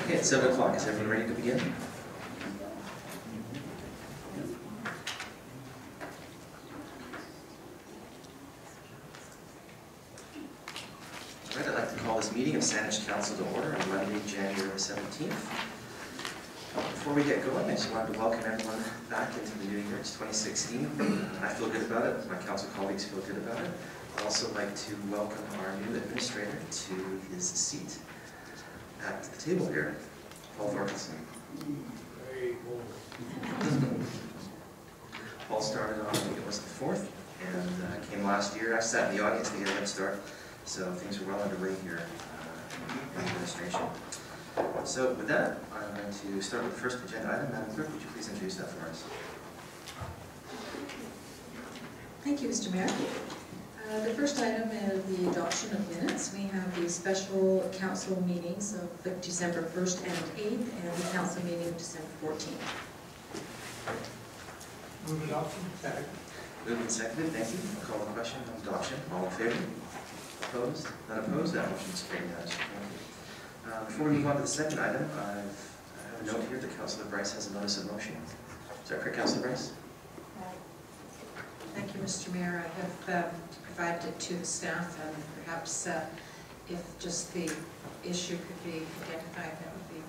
Okay, it's 7 o'clock. Is everyone ready to begin? All right, I'd like to call this meeting of Saanich Council to order on Monday, January 17th. Before we get going, I just wanted to welcome everyone back into the new year. It's 2016. I feel good about it. My council colleagues feel good about it. I'd also like to welcome our new administrator to his seat at the table here, Paul Thorkelson. Paul started on, I think it was the 4th, and came last year. I sat in the audience to get a head start, so things are well underway here in administration. So with that, I'm going to start with the first agenda item. Madam Clerk, would you please introduce that for us? Thank you, Mr. Mayor. The first item is the adoption of minutes. We have the special council meetings of December 1st and 8th, and the council meeting of December 14th. Move adoption. Second. Moved and seconded. Thank you. I'll call the question on adoption. All in favor? Opposed? None opposed? That motion is carried. Before we move on to the second item, I have a note here that Councillor Bryce has a notice of motion. Is that correct, Councillor Bryce? Thank you, Mr. Mayor. I have provided it to the staff, and perhaps if just the issue could be identified, that would be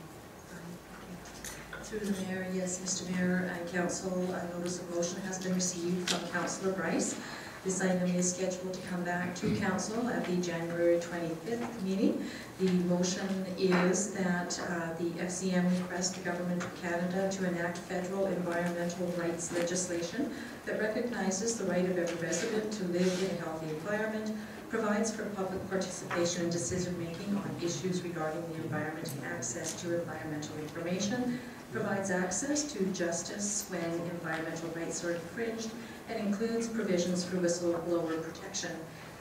fine. Through the Mayor, yes, Mr. Mayor and Council, a notice of motion has been received from Councillor Bryce. This item is scheduled to come back to Council at the January 25th meeting. The motion is that the FCM requests the Government of Canada to enact federal environmental rights legislation that recognizes the right of every resident to live in a healthy environment, provides for public participation in decision-making on issues regarding the environment and access to environmental information, provides access to justice when environmental rights are infringed, and includes provisions for whistleblower protection.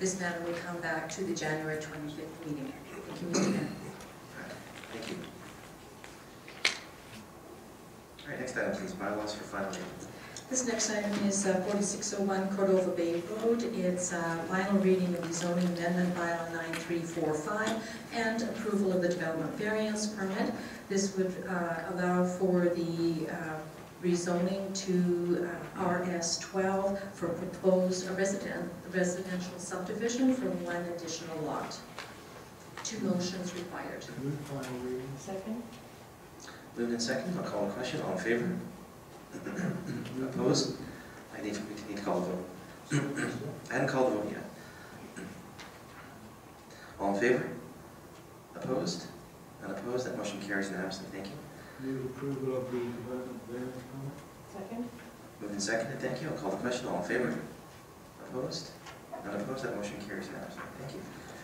This matter will come back to the January 25th meeting. Thank you, Mr. Mayor. Thank you. All right, next item, please. Bylaws for final reading. This next item is 4601 Cordova Bay Road. It's final reading of the zoning amendment bylaw 9345 and approval of the development variance permit. This would allow for the rezoning to RS12 for proposed residential subdivision for one additional lot. 2 motions required. Move final reading. Second. Moved and seconded. I'll call the question. All in favor? Opposed? We need to call the vote. I hadn't called the vote yet. All in favor? Opposed? Unopposed? That motion carries unanimously. Thank you. Move approval of the development variance permit. Second. Moved and seconded. Thank you. I'll call the question. All in favor? Opposed? Unopposed? That motion carries unanimously. Thank you.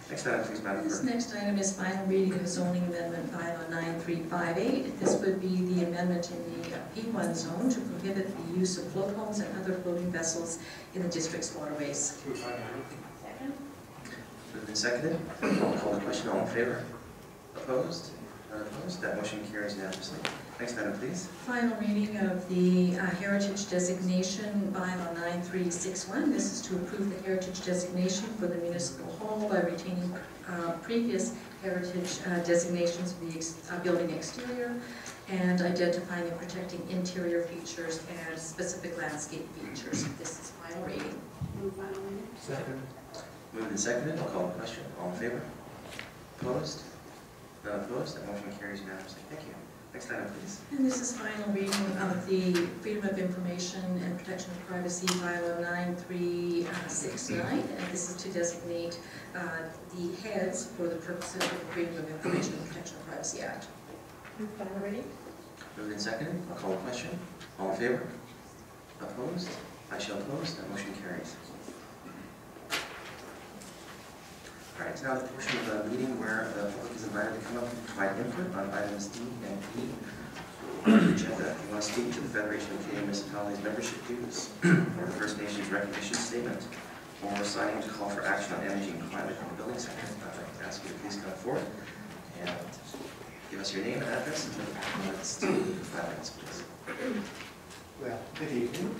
Next item, please, Madam This Clerk. next item is final reading of zoning amendment bylaw 9358. This would be the amendment in the P1 zone to prohibit the use of float homes and other floating vessels in the district's waterways. Move final reading. Second. Moved and seconded. I'll call the question. All in favor? Opposed? Unopposed? That motion carries unanimously. Next item, please. Final reading of the heritage designation bylaw 9361. This is to approve the heritage designation for the municipal hall by retaining previous heritage designations for the building exterior and identifying and protecting interior features and specific landscape features. This is final reading. Move final reading. Second. Moved and seconded. I'll call the question. All in favor? Opposed? None opposed? That motion carries unanimously. Thank you. Next item, please. And this is final reading of the Freedom of Information and Protection of Privacy bylaw 9369, and this is to designate the heads for the purposes of the Freedom of Information and Protection of Privacy Act. Move final reading. Moved and seconded. I'll call the question. All in favor? Opposed? I shall oppose. That motion carries. All right, now the portion of the meeting where the public is invited to come up and provide input on items D and E on the agenda. If you want to speak to the Federation of Canadian Municipalities membership dues, or the First Nations recognition statement, or signing to call for action on energy and climate in the building sector, I'd like to ask you to please come forward and give us your name and address and let's do 5 minutes, please. Well, good evening.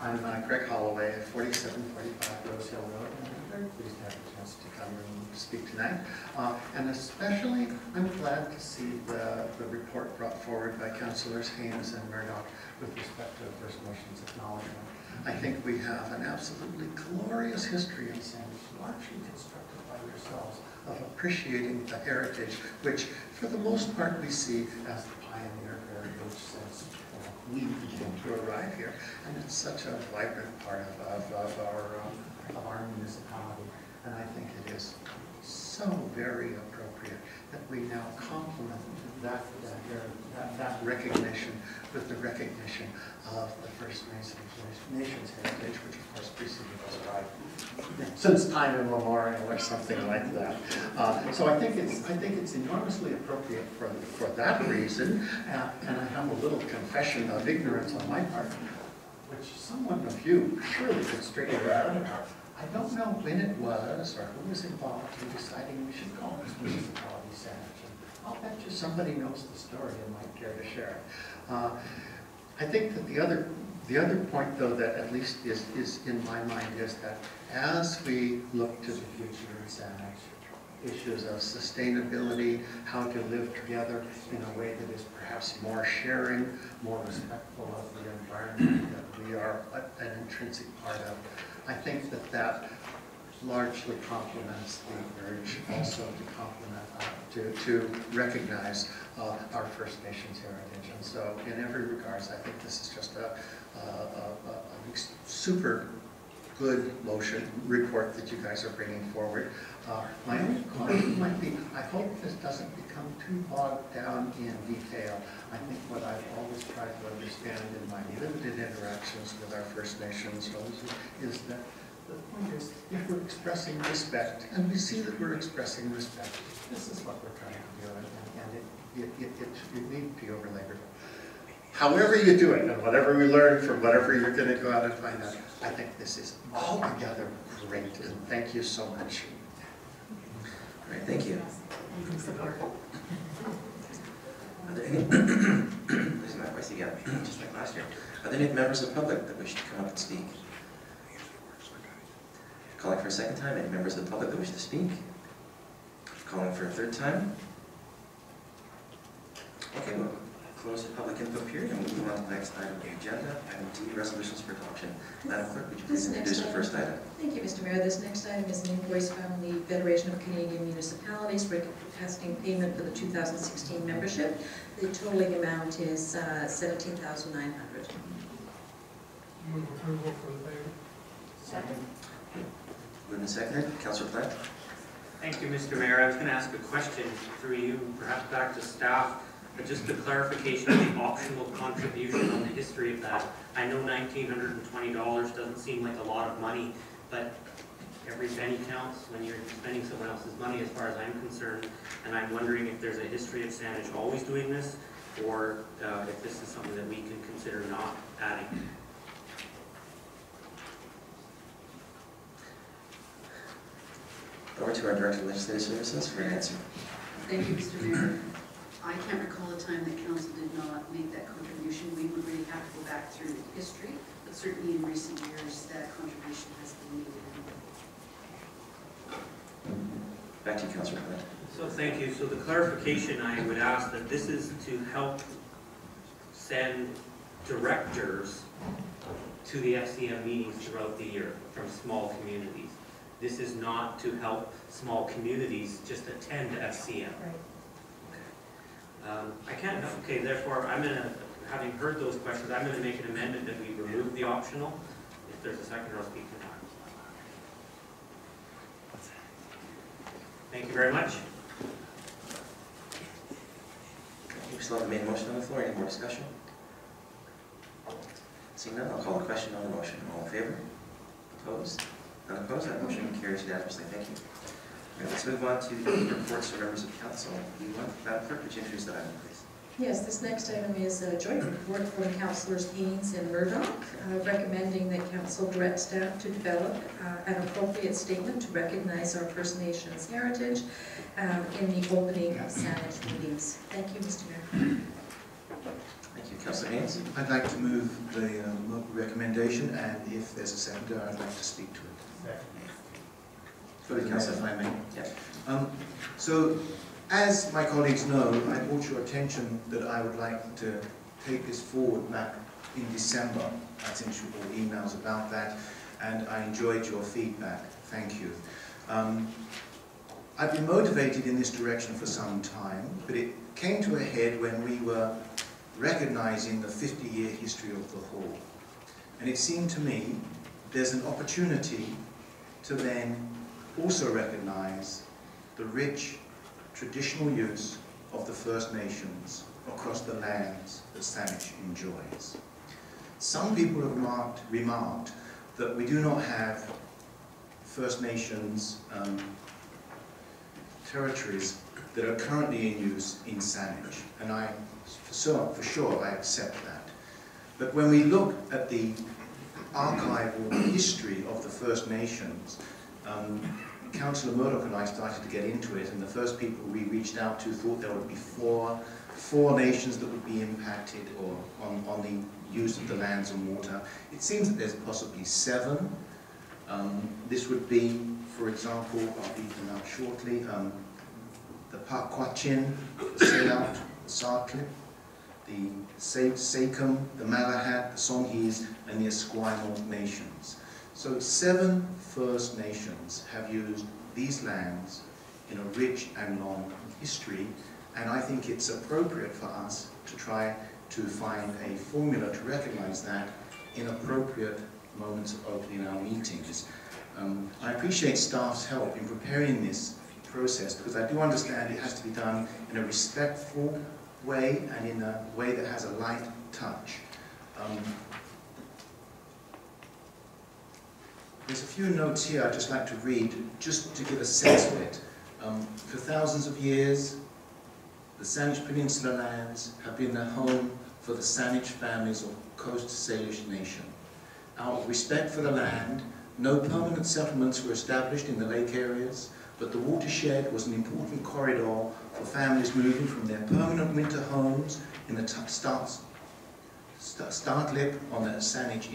I'm Greg Holloway at 4745 Rose Hill Road, and I'm very pleased to have a chance to come and speak tonight. And especially, I'm glad to see the report brought forward by Councillors Haynes and Murdoch with respect to First Nations acknowledgement. I think we have an absolutely glorious history in Sandwich, largely constructed by yourselves, of appreciating the heritage, which for the most part we see as the pioneer heritage since we began to arrive here, and it's such a vibrant part of our municipality. And I think it is so very appropriate that we now complement that recognition with the recognition of the First Nations heritage, which of course preceded us by since time immemorial or something like that. So I think it's enormously appropriate for that reason. And I have a little confession of ignorance on my part, which someone of you surely could straighten out. I don't know when it was or who was involved in deciding we should call this municipality Sandwich. I'll bet you somebody knows the story and might care to share it. I think that the other point, though, that at least is in my mind is that as we look to the future in Sandwich, issues of sustainability, how to live together in a way that is perhaps more sharing, more respectful of the environment that we are an intrinsic part of, I think that largely complements the urge also to complement, to recognize our First Nations heritage. And so in every regards, I think this is just a super good report that you guys are bringing forward. My only comment might be, I hope this doesn't become too bogged down in detail. I think what I've always tried to understand in my limited interactions with our First Nations is that the point is, if we're expressing respect, and we see that we're expressing respect, this is what we're trying to do, and it need to be overlaid. However you do it, and whatever we learn from whatever you're going to go out and find out, I think this is altogether great, and thank you so much. All right, thank you. Are there any, losing my voice again, just like last year. Are there any members of the public that wish to come up and speak? Calling for a second time, any members of the public that wish to speak? Calling for a third time? Okay, we'll close the public input period and move on to the next item of the agenda, item D, resolutions for adoption. Madam Clerk, would you please introduce the first item? Thank you, Mr. Mayor. This next item is an invoice from the Federation of Canadian Municipalities requesting payment for the 2016 membership. The totaling amount is $17,900. Move approval for the payment. Second. Moved and seconded. Councillor Plant. Thank you, Mr. Mayor. I was going to ask a question through you, perhaps back to staff, but just a clarification of the optional contribution on the history of that. I know $1,920 doesn't seem like a lot of money, but every penny counts when you're spending someone else's money as far as I'm concerned, and I'm wondering if there's a history of Sandwich always doing this, or if this is something that we can consider not adding. Over to our Director of Legislative Services for an answer. Thank you, Mr. Mayor. I can't recall a time that council did not make that contribution. We would really have to go back through history, but certainly in recent years, that contribution has been made. Back to you, Councillor Plant. So thank you. So the clarification, I would ask that this is to help send directors to the FCM meetings throughout the year from small communities. This is not to help small communities just attend FCM. Right. I can't, okay, therefore, I'm going to, having heard those questions, I'm going to make an amendment that we remove the optional. If there's a second, I'll speak to that. Thank you very much. We still have the main motion on the floor. Any more discussion? Seeing none, I'll call the question on the motion. All in favor? Opposed? None opposed? That motion carries unanimously. Thank you. All right, let's move on to the reports from members of council. Madam Clerk, would you introduce that item, please? Yes, this next item is a joint report from Councillors Haynes and Murdoch, recommending that council direct staff to develop an appropriate statement to recognize our First Nations heritage in the opening of Saanich meetings. Thank you, Mr. Mayor. Thank you. Councillor Haynes? I'd like to move the recommendation, and if there's a seconder, I'd like to speak to it. Go ahead, Councillor. If I may. Yeah. So, as my colleagues know, I brought your attention that I would like to take this forward back in December. I sent you all emails about that, and I enjoyed your feedback. Thank you. I've been motivated in this direction for some time, but it came to a head when we were recognizing the 50-year history of the hall. And it seemed to me there's an opportunity to then also recognize the rich traditional use of the First Nations across the lands that Saanich enjoys. Some people have remarked that we do not have First Nations territories that are currently in use in Saanich, and for sure I accept that. But when we look at the archival history of the First Nations, Councillor Murdoch and I started to get into it, and the first people we reached out to thought there would be four nations that would be impacted or on the use of the lands and water. It seems that there's possibly 7. This would be, for example, I'll read them out shortly, the Pakwachin, the Sayout, the Sartlip, the Sachem, the Malahat, the Songhees, and the Esquimalt nations. So 7 First Nations have used these lands in a rich and long history, and I think it's appropriate for us to try to find a formula to recognize that in appropriate moments of opening our meetings. I appreciate staff's help in preparing this process, because I do understand it has to be done in a respectful way and in a way that has a light touch. There's a few notes here I'd just like to read, just to give a sense of it. For thousands of years, the Saanich Peninsula lands have been the home for the Saanich families of Coast Salish Nation. Out of respect for the land, no permanent settlements were established in the lake areas, but the watershed was an important corridor for families moving from their permanent winter homes in the Startlip on the Saanich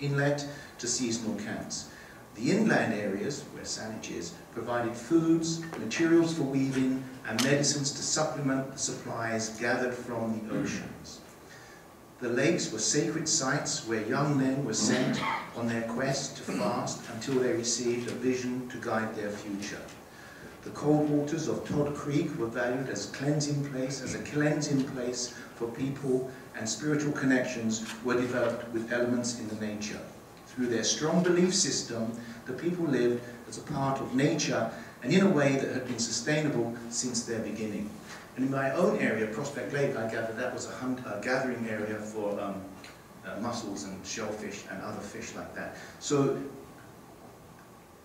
Inlet to seasonal camps. The inland areas, where Saanich is, provided foods, materials for weaving, and medicines to supplement the supplies gathered from the oceans. The lakes were sacred sites where young men were sent on their quest to fast until they received a vision to guide their future. The cold waters of Todd Creek were valued as a cleansing place for people, and spiritual connections were developed with elements in the nature. Through their strong belief system, the people lived as a part of nature and in a way that had been sustainable since their beginning. And in my own area, Prospect Lake, I gather that was a gathering area for mussels and shellfish and other fish like that. So,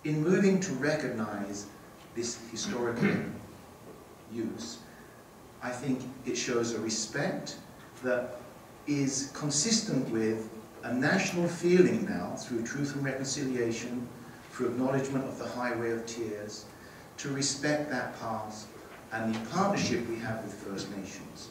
in moving to recognize this historical use, I think it shows a respect that is consistent with a national feeling now, through Truth and Reconciliation, through acknowledgement of the Highway of Tears, to respect that past and the partnership we have with First Nations.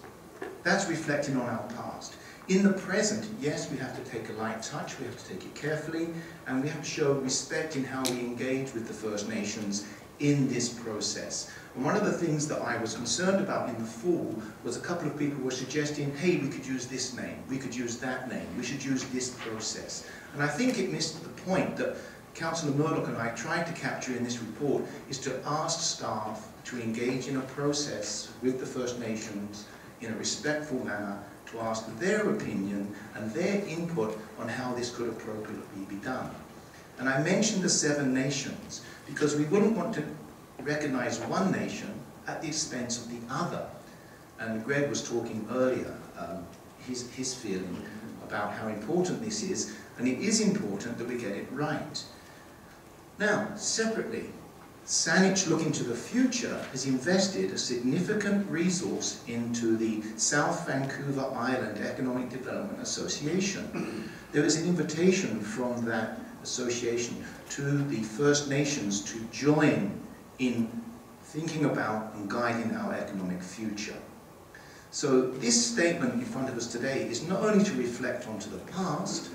That's reflecting on our past. In the present, yes, we have to take a light touch, we have to take it carefully, and we have to show respect in how we engage with the First Nations in this process. And one of the things that I was concerned about in the fall was a couple of people were suggesting, hey, we could use this name, we could use that name, we should use this process. And I think it missed the point that Councillor Murdoch and I tried to capture in this report, is to ask staff to engage in a process with the First Nations in a respectful manner, to ask their opinion and their input on how this could appropriately be done. And I mentioned the 7 nations because we wouldn't want to recognize one nation at the expense of the other. And Greg was talking earlier, his feeling about how important this is, and it is important that we get it right. Now, separately, Saanich, looking to the future, has invested a significant resource into the South Vancouver Island Economic Development Association. There is an invitation from that association to the First Nations to join in thinking about and guiding our economic future. So this statement in front of us today is not only to reflect onto the past,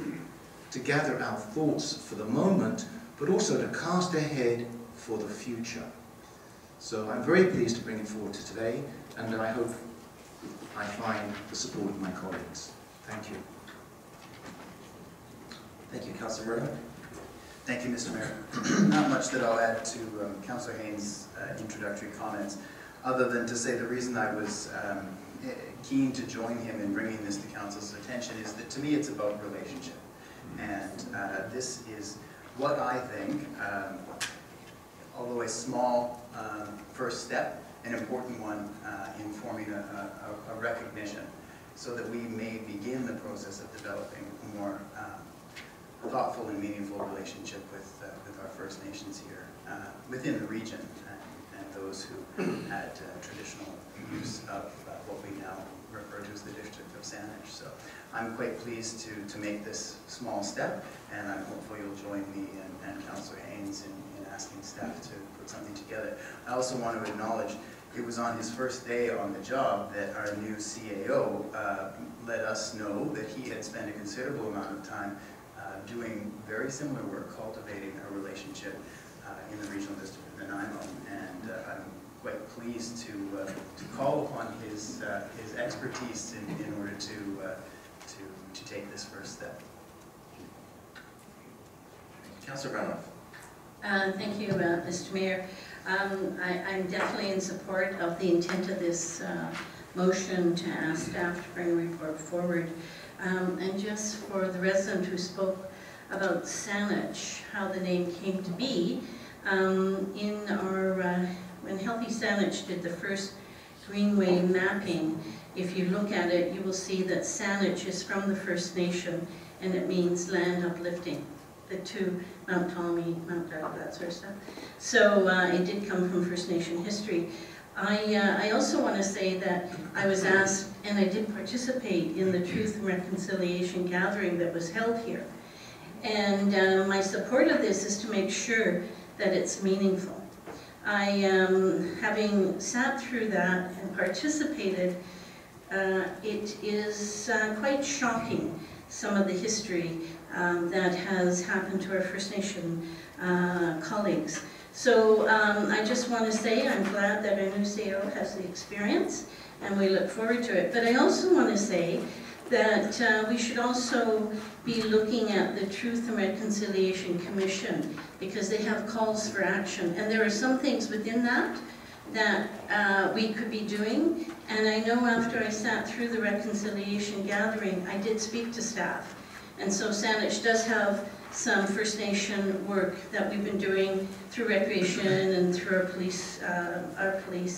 to gather our thoughts for the moment, but also to cast ahead for the future. So I'm very pleased to bring it forward to today, and I hope I find the support of my colleagues. Thank you. Thank you, Councillor Murdoch. Thank you, Mr. Mayor. Not much that I'll add to Councillor Haynes' introductory comments, other than to say the reason I was keen to join him in bringing this to Council's attention is that to me it's about relationship. And this is what I think, although a small first step, an important one in forming a recognition so that we may begin the process of developing a more thoughtful and meaningful relationship with our First Nations here within the region and those who had traditional use of what we now refer to as the District of Saanich. So I'm quite pleased to make this small step, and I'm hopeful you'll join me and Councillor Haynes in asking staff to put something together. I also want to acknowledge it was on his first day on the job that our new CAO let us know that he had spent a considerable amount of time doing very similar work, cultivating a relationship in the regional district of Nanaimo, and I'm quite pleased to call upon his expertise in order to take this first step. Councillor Brownell. Thank you, Mr. Mayor. I'm definitely in support of the intent of this motion to ask staff to bring a report forward. And just for the resident who spoke about Saanich, how the name came to be, when Healthy Saanich did the first Greenway mapping, if you look at it, you will see that Saanich is from the First Nation, and it means land uplifting. The two, Mount Tommy, Mount Doug, that sort of stuff. So it did come from First Nation history. I also want to say that I was asked, and I did participate in the Truth and Reconciliation gathering that was held here. And my support of this is to make sure that it's meaningful. Having sat through that and participated, it is quite shocking, some of the history that has happened to our First Nation colleagues. So I just want to say I'm glad that our new CEO has the experience, and we look forward to it. But I also want to say that we should also be looking at the Truth and Reconciliation Commission, because they have calls for action. And there are some things within that that we could be doing. And I know after I sat through the reconciliation gathering, I did speak to staff. And so Saanich does have some First Nation work that we've been doing through recreation and through our police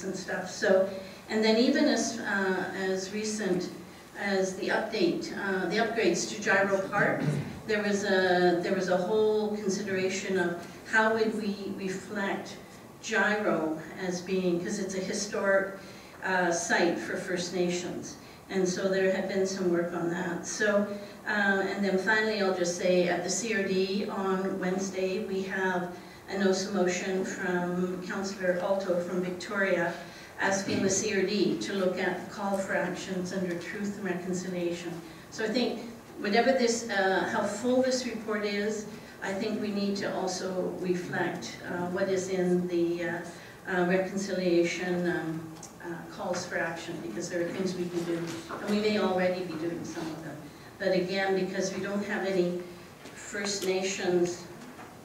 and stuff. So, and then even as recent as the upgrades to Gyro Park, there was a whole consideration of how would we reflect Gyro as being, because it's a historic site for First Nations. And so there had been some work on that. So, and then finally I'll just say at the CRD on Wednesday we have a NOSA motion from Councillor Alto from Victoria asking the CRD to look at the call for actions under Truth and Reconciliation. So I think whatever this, how full this report is, I think we need to also reflect what is in the reconciliation calls for action, because there are things we can do, and we may already be doing some of them. But again, because we don't have any First Nations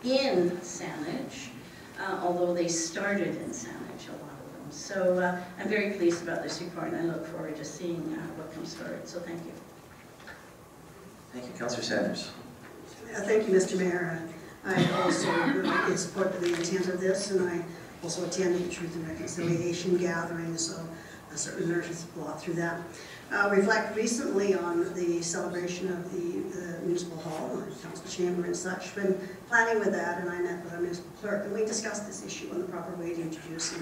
in Saanich, although they started in Saanich, a lot of them. So I'm very pleased about this report, and I look forward to seeing what comes forward. So thank you. Thank you. Councillor Sanders. Thank you, Mr. Mayor. I also really support the intent of this, and I also attended the Truth and Reconciliation gathering, so certain nurses brought through that. Reflect recently on the celebration of the municipal hall, the council chamber and such. Been planning with that, and I met with our municipal clerk, and we discussed this issue on the proper way to introduce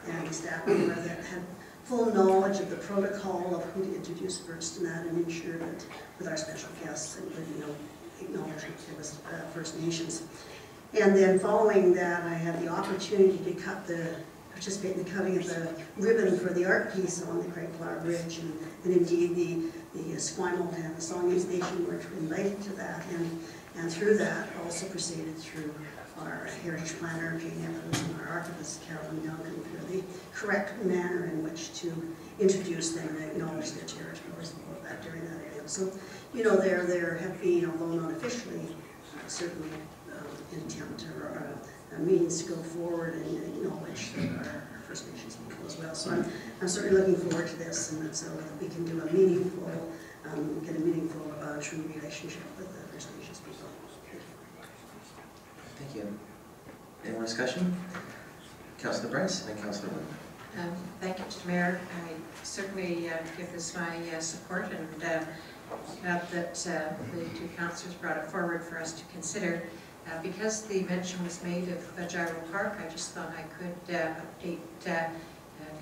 and staff member that had full knowledge of the protocol of who to introduce first and that, and ensure that with our special guests and with, acknowledgement to the First Nations. And then following that, I had the opportunity to participate in the cutting of the ribbon for the art piece on the Craig Flower Bridge, and indeed the Esquimalt and the Songhees Nation were invited to that, and through that also proceeded through our heritage planner, Jane Evans, and our archivist, Carolyn Duncan, for the correct manner in which to introduce them and acknowledge their territories and all of that during that event. So, there have been, although not officially, certainly intent or means to go forward and acknowledge our First Nations people as well. So I'm certainly looking forward to this, and so that we can do a meaningful, true relationship with the First Nations people. Thank you. Any more discussion? Councillor Bryce and then Councillor Wood. Thank you, Mr. Mayor. I certainly give this my support, and glad that the two councillors brought it forward for us to consider. Because the mention was made of Gyro Park, I just thought I could update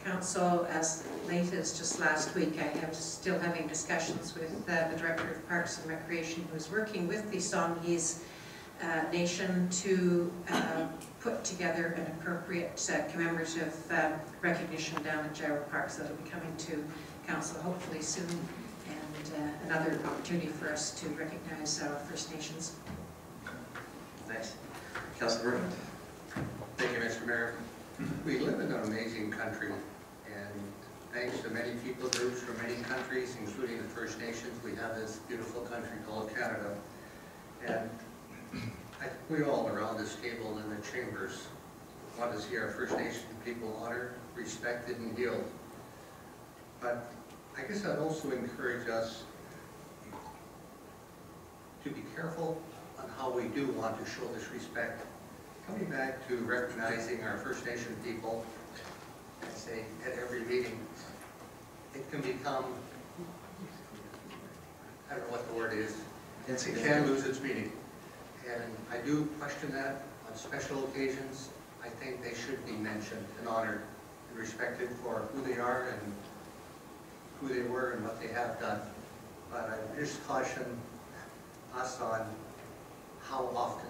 council as late as just last week. I am still having discussions with the Director of Parks and Recreation, who is working with the Songhees Nation to put together an appropriate commemorative recognition down at Gyro Park, so that will be coming to council hopefully soon, and another opportunity for us to recognize our First Nations. Thanks. Councillor Bergman. Thank you, Mr. Mayor. We live in an amazing country, and thanks to many people groups from many countries, including the First Nations, we have this beautiful country called Canada. And I think we all around this table in the chambers want to see our First Nation people honored, respected, and healed. But I guess I'd also encourage us to be careful on how we do want to show this respect. Coming back to recognizing our First Nation people, I say at every meeting, it can become, I don't know what the word is, it can lose its meaning. And I do question that on special occasions. I think they should be mentioned and honored and respected for who they are and who they were and what they have done. But I just caution us on how often,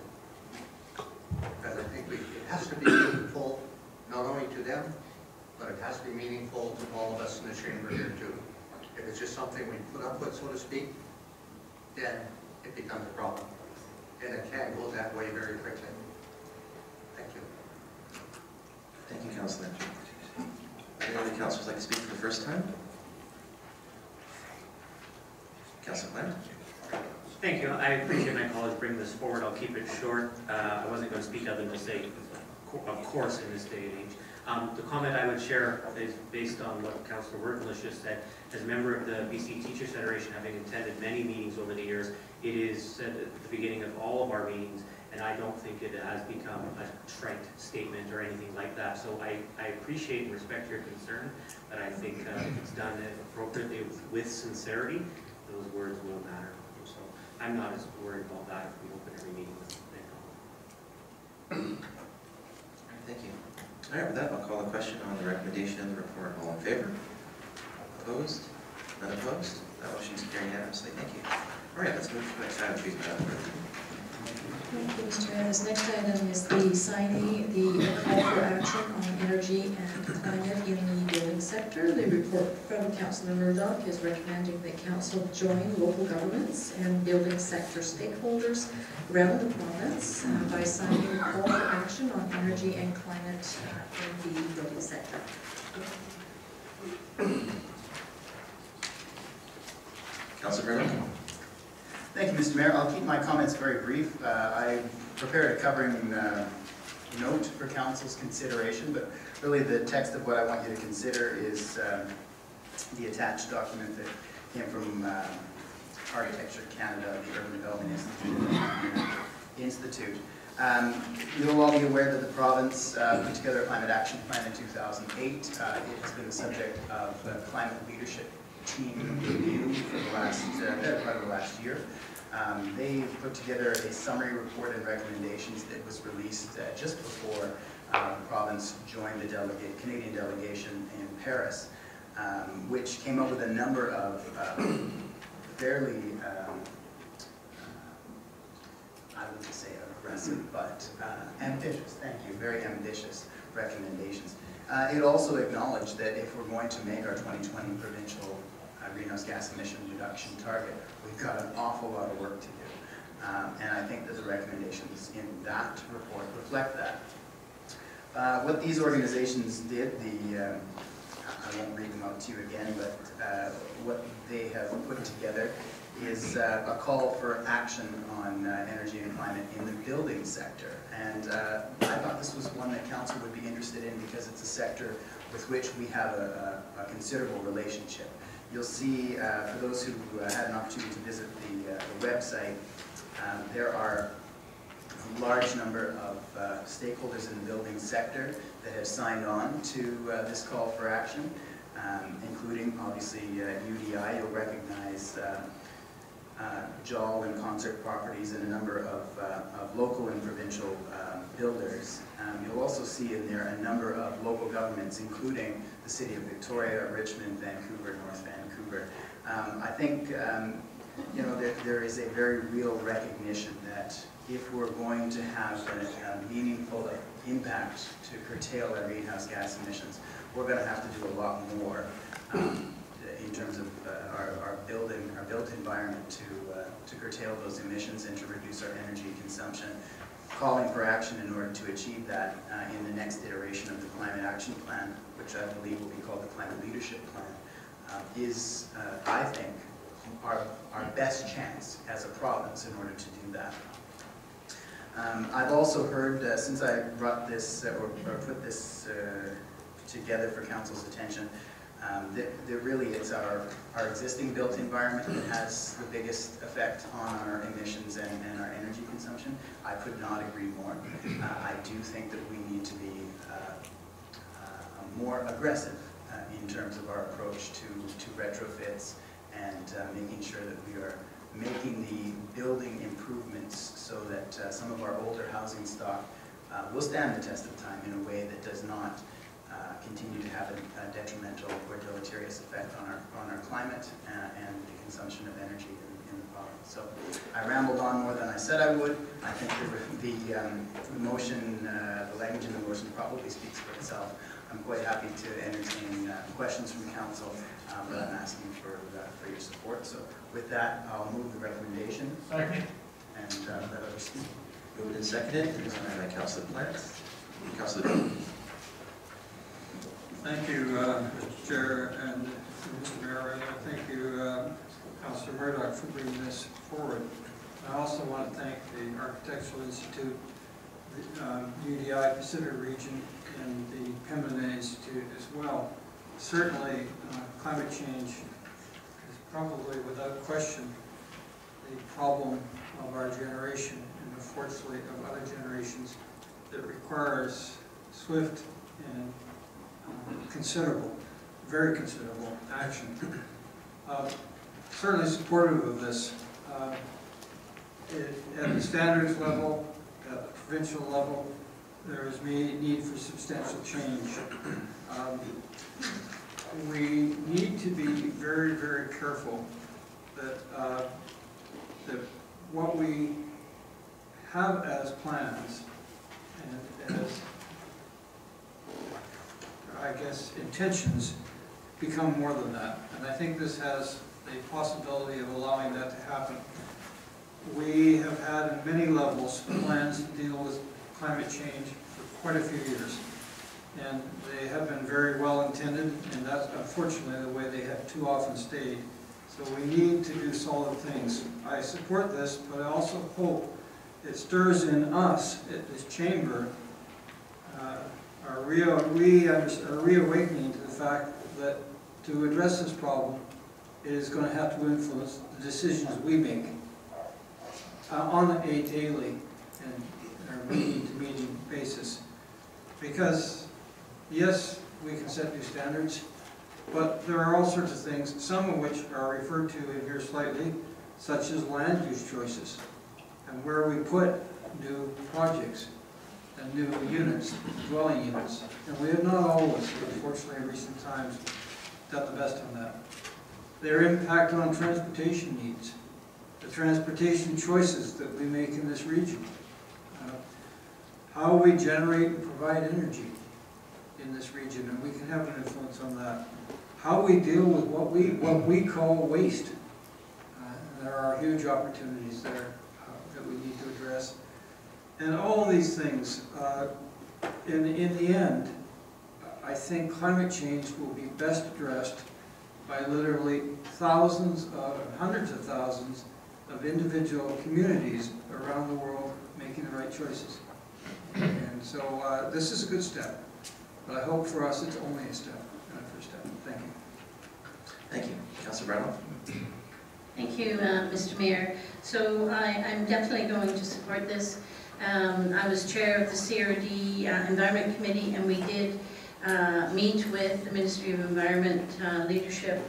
because I think it has to be meaningful, not only to them, but it has to be meaningful to all of us in the chamber here too. If it's just something we put up with, so to speak, then it becomes a problem. And it can go that way very quickly. Thank you. Thank you, Councillor. Any other councillors like to speak for the first time? Councillor Plant. Thank you. I appreciate my colleagues bringing this forward. I'll keep it short. I wasn't going to speak other than to say, of course, in this day and age. The comment I would share is based on what Councillor Wertmüller just said. As a member of the BC Teachers Federation, having attended many meetings over the years, it is said at the beginning of all of our meetings, and I don't think it has become a trite statement or anything like that. So I appreciate and respect your concern, but I think if it's done appropriately with sincerity, those words will matter. So I'm not as worried about that if we open every meeting with them. Thank you. All right, with that, I'll call the question on the recommendation of the report. All in favor? Opposed? None opposed? That motion's carried unanimously. Thank you. All right, let's move to the next item, please, Madam Clerk. Thank you, Mr. Mayor. This next item is the signing the call for action on energy and climate in the building sector. The report from Councillor Murdoch is recommending that Council join local governments and building sector stakeholders around the province by signing a call for action on energy and climate in the building sector. Councillor Murdoch. Thank you, Mr. Mayor. I'll keep my comments very brief. I prepared a covering note for Council's consideration, but really the text of what I want you to consider is the attached document that came from Architecture Canada, the Urban Development Institute. You'll all be aware that the province put together a climate action plan in 2008. It has been the subject of climate leadership team review for the last, better part of the last year. They've put together a summary report and recommendations that was released just before the province joined the Canadian delegation in Paris, which came up with a number of fairly, I wouldn't say aggressive, but ambitious, thank you, very ambitious recommendations. It also acknowledged that if we're going to make our 2020 provincial greenhouse gas emission reduction target, we've got an awful lot of work to do. And I think that the recommendations in that report reflect that. What these organizations did, I won't read them out to you again, but what they have put together is a call for action on energy and climate in the building sector. And I thought this was one that council would be interested in because it's a sector with which we have a considerable relationship. You'll see, for those who had an opportunity to visit the website, there are a large number of stakeholders in the building sector that have signed on to this call for action, including obviously UDI. You'll recognize JOL and Concert Properties and a number of local and provincial builders. You'll also see in there a number of local governments, including the City of Victoria, Richmond, Vancouver, North Vancouver. I think you know, there is a very real recognition that if we're going to have a meaningful impact to curtail our greenhouse gas emissions, we're going to have to do a lot more in terms of our built environment to curtail those emissions and to reduce our energy consumption. Calling for action in order to achieve that in the next iteration of the Climate Action Plan, which I believe will be called the Climate Leadership Plan, is, I think, our best chance as a province in order to do that. I've also heard, since I brought this, or put this together for Council's attention, that really it's our existing built environment that has the biggest effect on our emissions and our energy consumption. I could not agree more. I do think that we need to be more aggressive in terms of our approach to retrofits and making sure that we are making the building improvements so that some of our older housing stock will stand the test of time in a way that does not continue to have a detrimental or deleterious effect on our climate and the consumption of energy in the province. So I rambled on more than I said I would. I think the motion, the language in the motion probably speaks for itself. I'm quite happy to entertain questions from council, but I'm asking for your support. So with that, I'll move the recommendation. Second. And let others speak. Moved and seconded, by Councilor Plant. Councilor Jones. Thank you, Mr. Chair and Mr. Mayor, and thank you, Councilor Murdoch, for bringing this forward. I also want to thank the Architectural Institute, the UDI Pacific Region, and the Pembina Institute as well. Certainly, climate change is probably, without question, the problem of our generation, and unfortunately of other generations, that requires swift and considerable, very considerable action. Certainly supportive of this. At the standards level, at the provincial level, there is need for substantial change. We need to be very, very careful that, that what we have as plans and as, I guess, intentions become more than that. And I think this has the possibility of allowing that to happen. We have had at many levels plans to deal with climate change for quite a few years. And they have been very well intended, and that's unfortunately the way they have too often stayed. So we need to do solid things. I support this, but I also hope it stirs in us at this chamber a reawakening to the fact that to address this problem, it is going to have to influence the decisions we make on a daily and a meeting-to-meeting basis. Because, yes, we can set new standards, but there are all sorts of things, some of which are referred to in here slightly, such as land use choices, and where we put new projects and new units, dwelling units. And we have not always, unfortunately in recent times, done the best on that. Their impact on transportation needs, the transportation choices that we make in this region, how we generate and provide energy in this region, and we can have an influence on that. How we deal with what we call waste. There are huge opportunities there that we need to address. And all these things, in the end, I think climate change will be best addressed by literally hundreds of thousands of individual communities around the world making the right choices. And so this is a good step, but I hope for us it's only a step, not a first step. Thank you. Thank you. Councilor Brownell? Thank you, Mr. Mayor. So I'm definitely going to support this. I was chair of the CRD Environment Committee, and we did meet with the Ministry of Environment leadership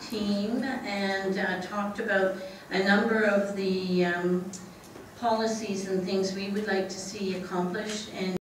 team and talked about a number of the policies and things we would like to see accomplished. And